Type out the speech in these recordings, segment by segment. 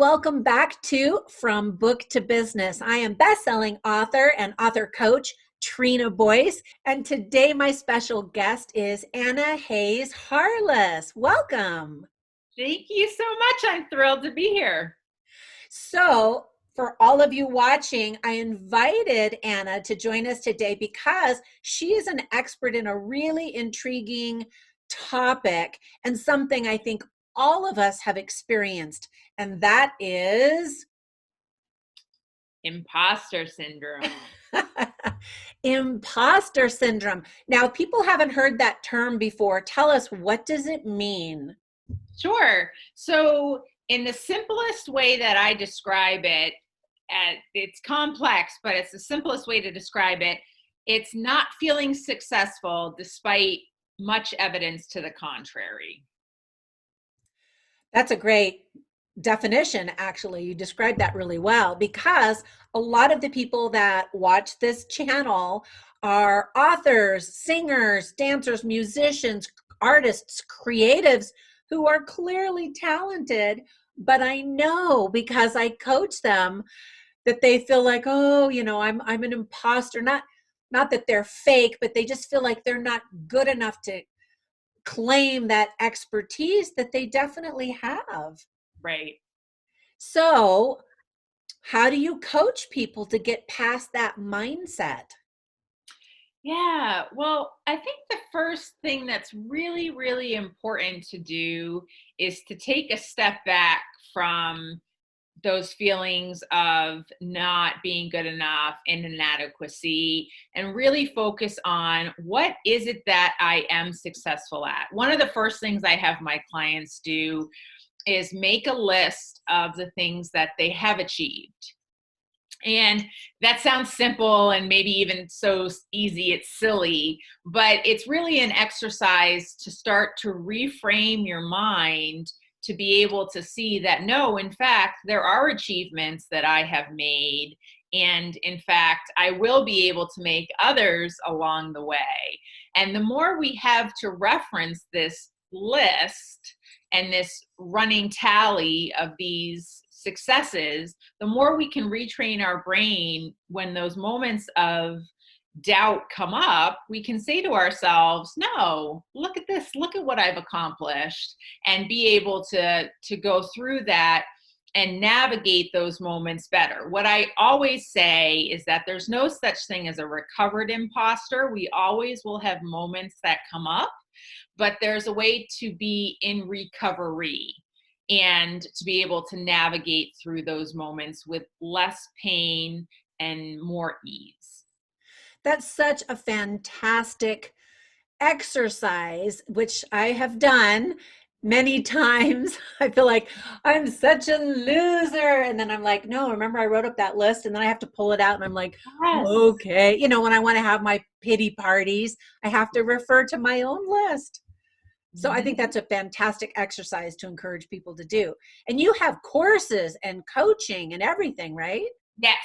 welcome back to From Book to Business. I am best-selling author and author coach Trina Boice, and today my special guest is Anna Hayes-Harless. Welcome. Thank you so much. I'm thrilled to be here. So, for all of you watching, I invited Anna to join us today because she is an expert in a really intriguing topic and something I think all of us have experienced, and that is Imposter syndrome. imposter syndrome. Now, people haven't heard that term before. Tell us, what does it mean? Sure. So, in the simplest way that I describe it, it's complex, but it's the simplest way to describe it. It's not feeling successful despite much evidence to the contrary. That's a great definition, actually. You described that really well, because a lot of the people that watch this channel are authors, singers, dancers, musicians, artists, creatives who are clearly talented. But I know, because I coach them, that they feel like, oh, I'm an imposter. Not that they're fake, but they just feel like they're not good enough to claim that expertise that they definitely have. Right. So, how do you coach people to get past that mindset? Yeah. Well, I think the first thing that's really, really important to do is to take a step back from those feelings of not being good enough and inadequacy, and really focus on what is it that I am successful at. One of the first things I have my clients do is make a list of the things that they have achieved. And that sounds simple and maybe even so easy, it's silly, but it's really an exercise to start to reframe your mind to be able to see that, no, in fact, there are achievements that I have made. And in fact, I will be able to make others along the way. And the more we have to reference this list and this running tally of these successes, the more we can retrain our brain when those moments of doubt come up, we can say to ourselves, no, look at this, look at what I've accomplished, and be able to go through that and navigate those moments better. What I always say is that there's no such thing as a recovered imposter. We always will have moments that come up, but there's a way to be in recovery and to be able to navigate through those moments with less pain and more ease. That's such a fantastic exercise, which I have done many times. I feel like I'm such a loser. And then I'm like, no, remember I wrote up that list, and then I have to pull it out and I'm like, Yes. okay. When I want to have my pity parties, I have to refer to my own list. So I think that's a fantastic exercise to encourage people to do. And you have courses and coaching and everything, right? Yes,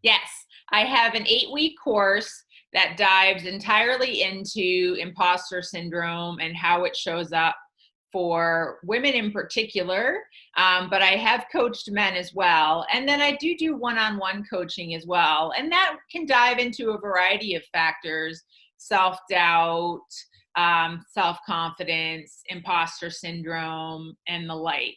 yes. I have an 8-week course that dives entirely into imposter syndrome and how it shows up for women in particular, but I have coached men as well. And then I do one-on-one coaching as well. And that can dive into a variety of factors: self-doubt, self-confidence, imposter syndrome, and the like.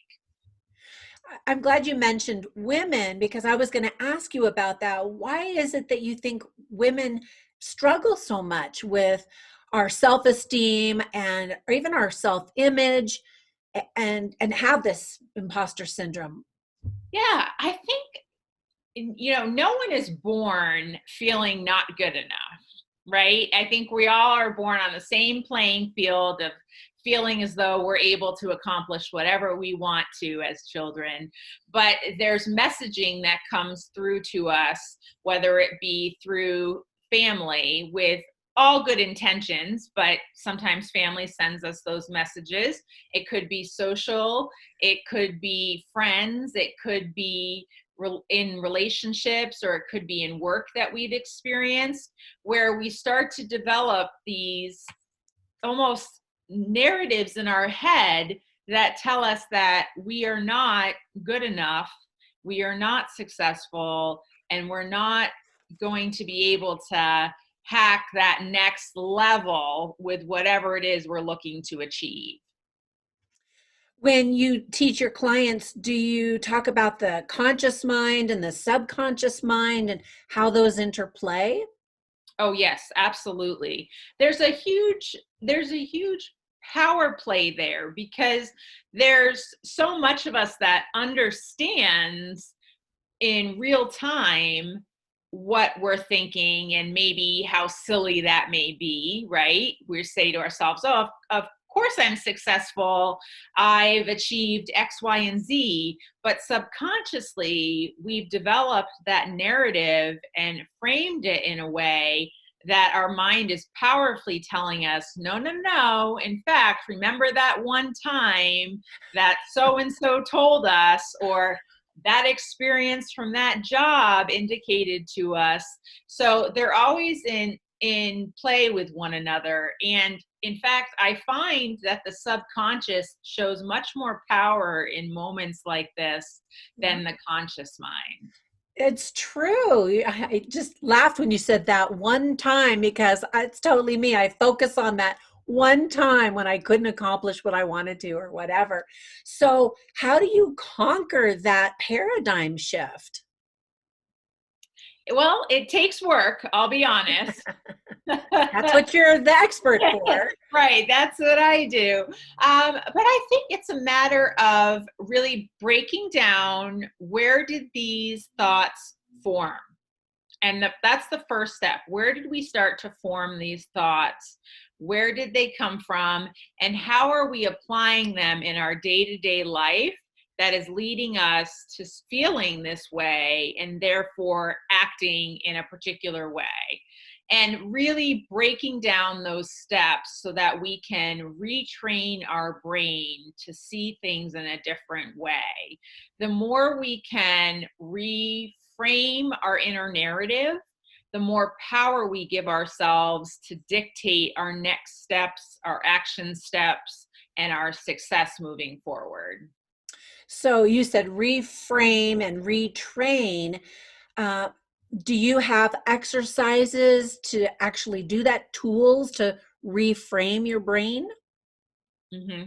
I'm glad you mentioned women, because I was going to ask you about that. Why is it that you think women struggle so much with our self-esteem and or even our self-image and have this imposter syndrome? Yeah, I think, no one is born feeling not good enough, right? I think we all are born on the same playing field of feeling as though we're able to accomplish whatever we want to as children. But there's messaging that comes through to us, whether it be through family with all good intentions, but sometimes family sends us those messages. It could be social, it could be friends, it could be in relationships, or it could be in work that we've experienced, where we start to develop these almost narratives in our head that tell us that we are not good enough, we are not successful, and we're not going to be able to hack that next level with whatever it is we're looking to achieve. When you teach your clients, do you talk about the conscious mind and the subconscious mind and how those interplay? Oh yes, absolutely. There's a huge power play there because there's so much of us that understands in real time what we're thinking and maybe how silly that may be, right? We say to ourselves, oh, of course I'm successful. I've achieved X, Y, and Z. But subconsciously, we've developed that narrative and framed it in a way that our mind is powerfully telling us, no, no, no. In fact, remember that one time that so and so told us, or that experience from that job indicated to us. So they're always in play with one another. And in fact, I find that the subconscious shows much more power in moments like this Yeah. than the conscious mind. It's true. I just laughed when you said that one time because it's totally me. I focus on that one time when I couldn't accomplish what I wanted to or whatever. So, how do you conquer that paradigm shift? Well, it takes work, I'll be honest. That's what you're the expert for. Right, that's what I do. But I think it's a matter of really breaking down, where did these thoughts form? And that's the first step. Where did we start to form these thoughts? Where did they come from? And how are we applying them in our day to day life that is leading us to feeling this way and therefore acting in a particular way? And really breaking down those steps so that we can retrain our brain to see things in a different way. The more we can reframe our inner narrative, the more power we give ourselves to dictate our next steps, our action steps, and our success moving forward. So, you said reframe and retrain. Uh, do you have exercises to actually do that, tools to reframe your brain? Hmm.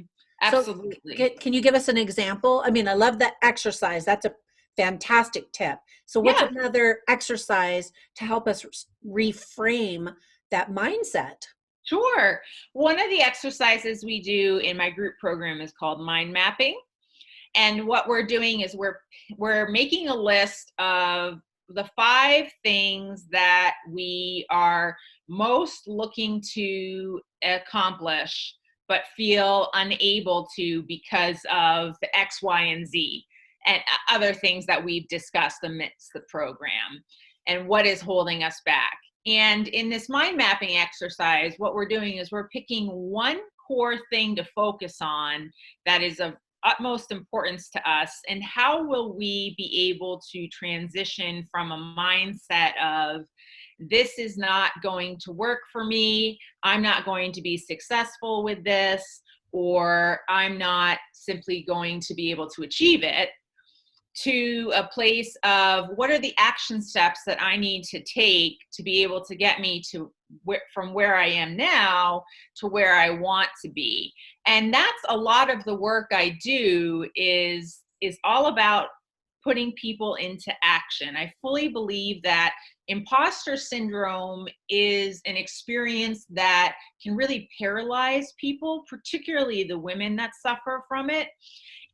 So Absolutely. can you give us an example? I mean, I love that exercise. That's a fantastic tip. So what's Yeah, another exercise to help us reframe that mindset? sure. One of the exercises we do in my group program is called mind mapping. And what we're doing is we're making a list of the 5 things that we are most looking to accomplish but feel unable to because of X, Y, and Z, and other things that we've discussed amidst the program, and what is holding us back. And in this mind mapping exercise, what we're doing is we're picking one core thing to focus on that is of utmost importance to us, and how will we be able to transition from a mindset of, this is not going to work for me, I'm not going to be successful with this, or I'm not simply going to be able to achieve it, to a place of, what are the action steps that I need to take to be able to get me to from where I am now to where I want to be. And that's a lot of the work I do, is all about putting people into action. I fully believe that imposter syndrome is an experience that can really paralyze people, particularly the women that suffer from it.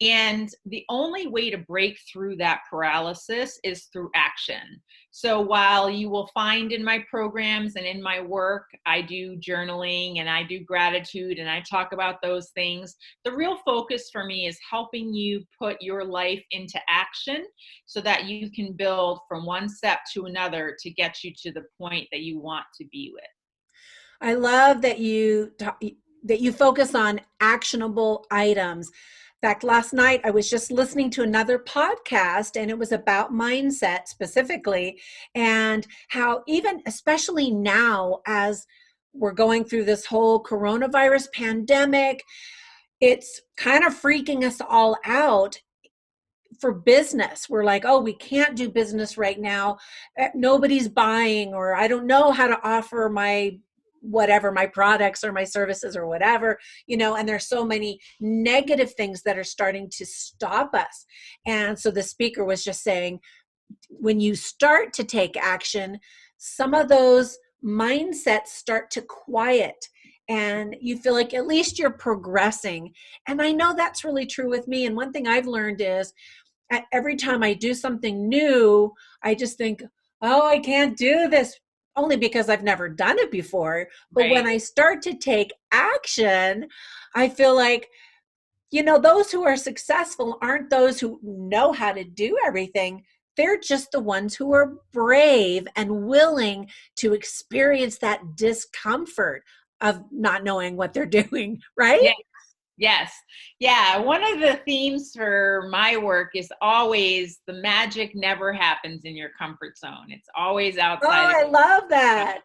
And the only way to break through that paralysis is through action. So while you will find in my programs and in my work, I do journaling and I do gratitude and I talk about those things, the real focus for me is helping you put your life into action so that you can build from one step to another to get you to the point that you want to be with. I love that you focus on actionable items. In fact, last night I was just listening to another podcast and it was about mindset specifically, and how, even especially now as we're going through this whole coronavirus pandemic, it's kind of freaking us all out for business. We're like, oh, we can't do business right now. Nobody's buying, or I don't know how to offer my whatever, my products or my services or whatever, and there's so many negative things that are starting to stop us. And so the speaker was just saying, when you start to take action, some of those mindsets start to quiet and you feel like at least you're progressing. And I know that's really true with me. And one thing I've learned is every time I do something new, I just think, oh, I can't do this, only because I've never done it before. But when Right. I start to take action, I feel like, those who are successful aren't those who know how to do everything. They're just the ones who are brave and willing to experience that discomfort of not knowing what they're doing, right? Yeah. Yes. Yeah. One of the themes for my work is always the magic never happens in your comfort zone. It's always Oh, outside of I love your. that.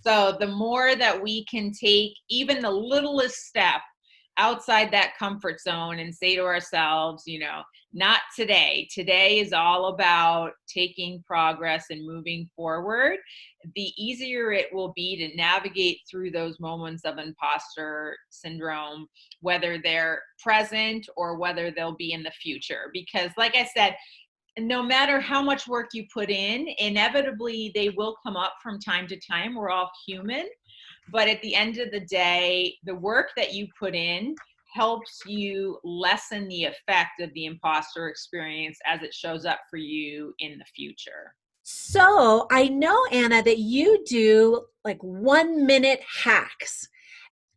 So the more that we can take even the littlest step outside that comfort zone and say to ourselves, not today. Today is all about taking progress and moving forward. The easier it will be to navigate through those moments of imposter syndrome, whether they're present or whether they'll be in the future. Because, like I said, no matter how much work you put in, inevitably they will come up from time to time. We're all human. But at the end of the day, the work that you put in helps you lessen the effect of the imposter experience as it shows up for you in the future. So I know, Anna, that you do like 1 minute hacks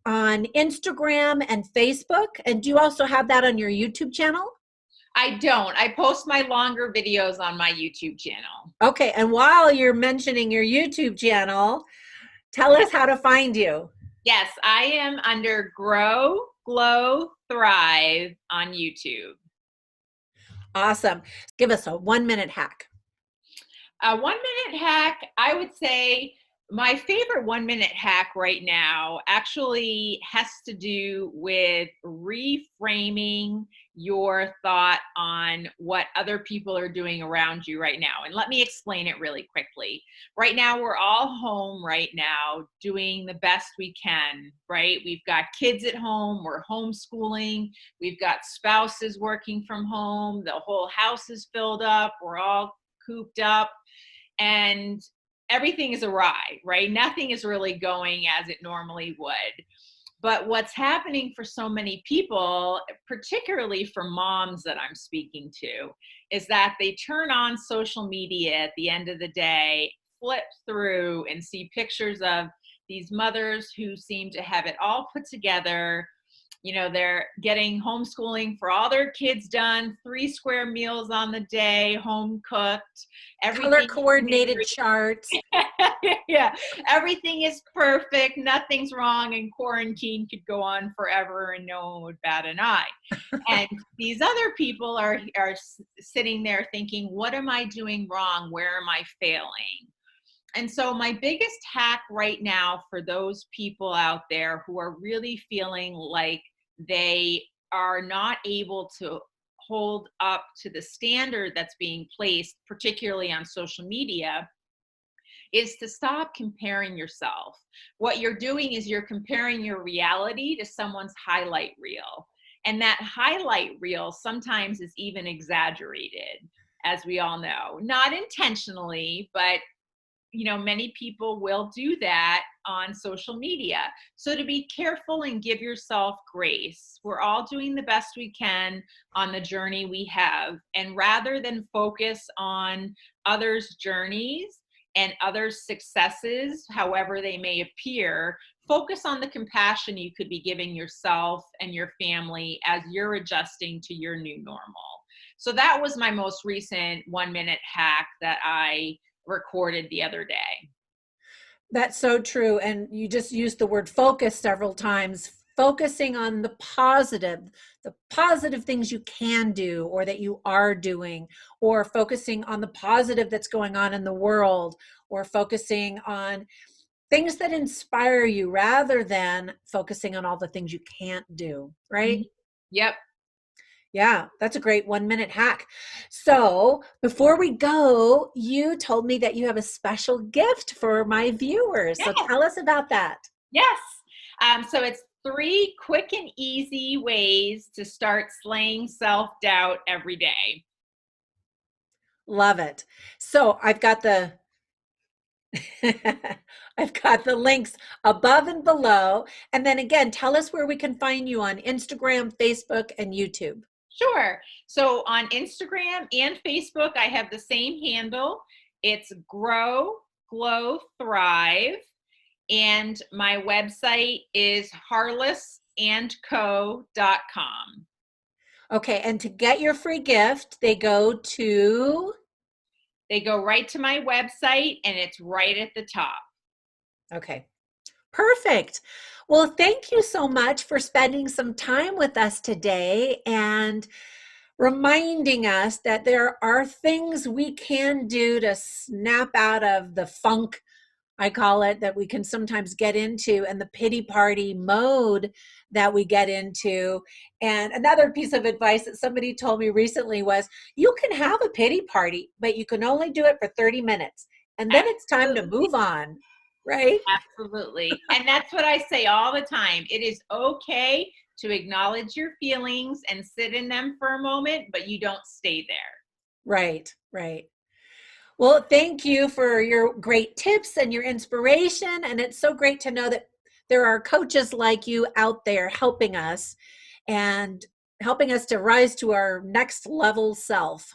on Instagram and Facebook. And do you also have that on your YouTube channel? I don't. I post my longer videos on my YouTube channel. Okay. And while you're mentioning your YouTube channel, tell Yeah. us how to find you. Yes, I am under Grow, Glow, Thrive on YouTube. Awesome. Give us a 1 minute hack. A 1 minute hack, I would say my favorite 1 minute hack right now actually has to do with reframing your thought on what other people are doing around you right now. And let me explain it really quickly. Right now, we're all home right now doing the best we can, right? We've got kids at home, we're homeschooling, we've got spouses working from home, the whole house is filled up, we're all cooped up, and everything is awry, right? Nothing is really going as it normally would. But what's happening for so many people, particularly for moms that I'm speaking to, is that they turn on social media at the end of the day, flip through, and see pictures of these mothers who seem to have it all put together. They're getting homeschooling for all their kids done, 3 square meals on the day, home cooked, Color everything. coordinated charts. Yeah, everything is perfect, nothing's wrong, and quarantine could go on forever and no one would bat an eye. And these other people are sitting there thinking, what am I doing wrong? Where am I failing? And so, my biggest hack right now for those people out there who are really feeling like they are not able to hold up to the standard that's being placed, particularly on social media, is to stop comparing yourself. What you're doing is you're comparing your reality to someone's highlight reel. And that highlight reel sometimes is even exaggerated, as we all know. Not intentionally, but many people will do that on social media. So to be careful and give yourself grace. We're all doing the best we can on the journey we have. And rather than focus on others' journeys and others' successes, however they may appear, focus on the compassion you could be giving yourself and your family as you're adjusting to your new normal. So that was my most recent 1 minute hack that I recorded the other day. That's so true. And you just used the word focus several times, focusing on the positive things you can do or that you are doing, or focusing on the positive that's going on in the world, or focusing on things that inspire you rather than focusing on all the things you can't do, right? Yep. Yeah, that's a great 1 minute hack. So before we go, you told me that you have a special gift for my viewers. So Yes. tell us about that. Yes. So it's 3 quick and easy ways to start slaying self doubt every day. Love it. So I've got the links above and below. And then again, tell us where we can find you on Instagram, Facebook, and YouTube. Sure. So on Instagram and Facebook, I have the same handle. It's Grow, Glow, Thrive. And my website is harlessandco.com. Okay, and to get your free gift, they go to. They go right to my website and it's right at the top. Okay, perfect. Well, thank you so much for spending some time with us today and reminding us that there are things we can do to snap out of the funk, I call it, that we can sometimes get into, and the pity party mode that we get into. And another piece of advice that somebody told me recently was you can have a pity party, but you can only do it for 30 minutes. And then it's time to Absolutely. move on, right? Absolutely. And that's what I say all the time. It is okay to acknowledge your feelings and sit in them for a moment, but you don't stay there. Right, right. Well, thank you for your great tips and your inspiration. And it's so great to know that there are coaches like you out there and helping us to rise to our next level self.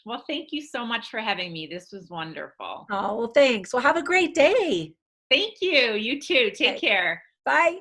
Well, thank you so much for having me. This was wonderful. Oh, well, thanks. Well, have a great day. Thank you. You too. Take Okay, care. bye.